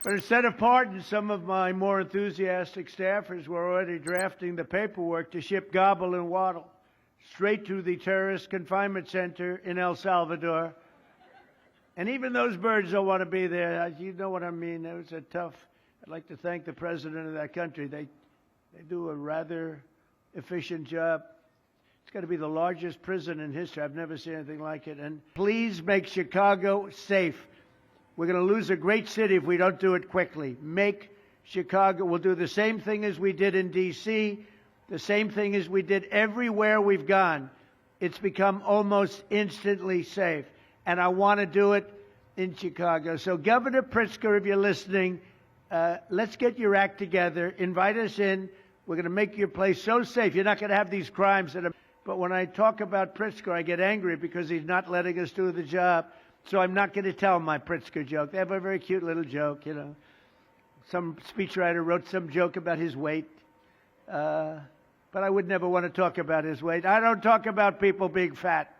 But instead of pardons, some of my more enthusiastic staffers were already drafting the paperwork to ship Gobble and Waddle straight to the terrorist confinement center in El Salvador. And even those birds don't want to be there. You know what I mean? It was a tough. I'd like to thank the president of that country. They do a rather efficient job. It's got to be the largest prison in history. I've never seen anything like it. And please make Chicago safe. We're going to lose a great city if we don't do it quickly. Make Chicago. We'll do the same thing as we did in D.C., the same thing as we did everywhere we've gone. It's become almost instantly safe. And I want to do it in Chicago. So Governor Pritzker, if you're listening, let's get your act together. Invite us in. We're going to make your place so safe. You're not going to have these crimes that are... But when I talk about Pritzker, I get angry because he's not letting us do the job. So I'm not going to tell my Pritzker joke. They have a very cute little joke, you know. Some speechwriter wrote some joke about his weight. But I would never want to talk about his weight. I don't talk about people being fat.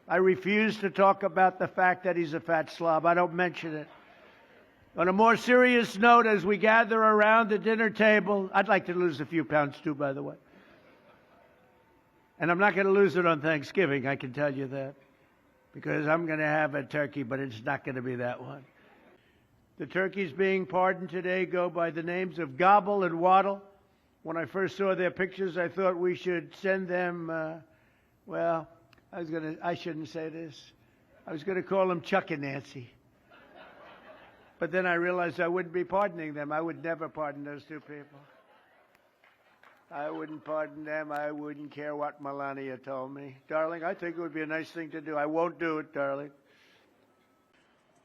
I refuse to talk about the fact that he's a fat slob. I don't mention it. On a more serious note, as we gather around the dinner table, I'd like to lose a few pounds too, by the way. And I'm not going to lose it on Thanksgiving, I can tell you that. Because I'm going to have a turkey, but it's not going to be that one. The turkeys being pardoned today go by the names of Gobble and Waddle. When I first saw their pictures, I thought we should send them, I shouldn't say this. I was going to call them Chuck and Nancy. But then I realized I wouldn't be pardoning them. I would never pardon those two people. I wouldn't pardon them. I wouldn't care what Melania told me. Darling, I think it would be a nice thing to do. I won't do it, darling.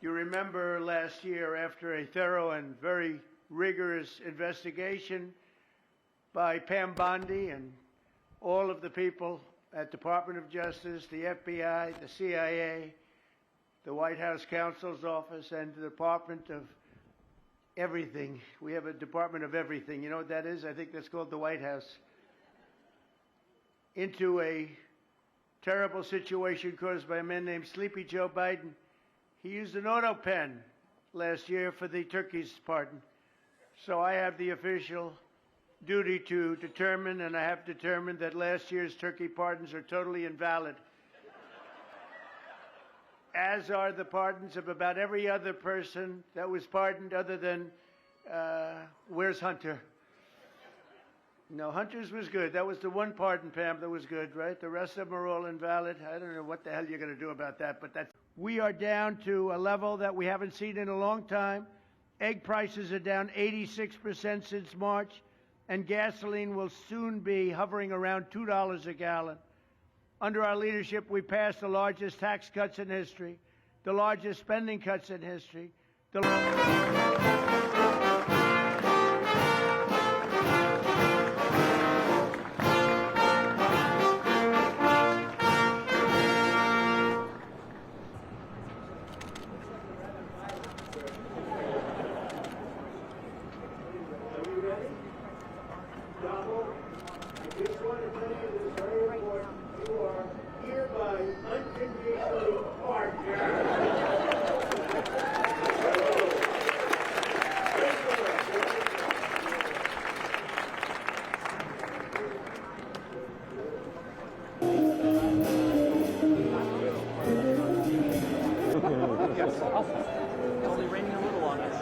You remember last year, after a thorough and very rigorous investigation by Pam Bondi and all of the people at Department of Justice, the FBI, the CIA, the White House Counsel's Office, and the Department of Everything. We have a Department of Everything. You know what that is? I think that's called the White House. Into a terrible situation caused by a man named Sleepy Joe Biden. He used an auto pen last year for the turkey's pardon. So I have the official duty to determine, and I have determined that last year's turkey pardons are totally invalid. As are the pardons of about every other person that was pardoned other than, where's Hunter? No, Hunter's was good. That was the one pardon, Pam, that was good, right? The rest of them are all invalid. I don't know what the hell you're going to do about that, but that's... We are down to a level that we haven't seen in a long time. Egg prices are down 86% since March, and gasoline will soon be hovering around $2 a gallon. Under our leadership, we passed the largest tax cuts in history, the largest spending cuts in history. It's only raining a little on us.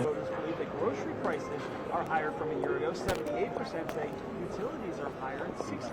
Voters believe that grocery prices are higher from a year ago. 78% say utilities are higher, and 60%.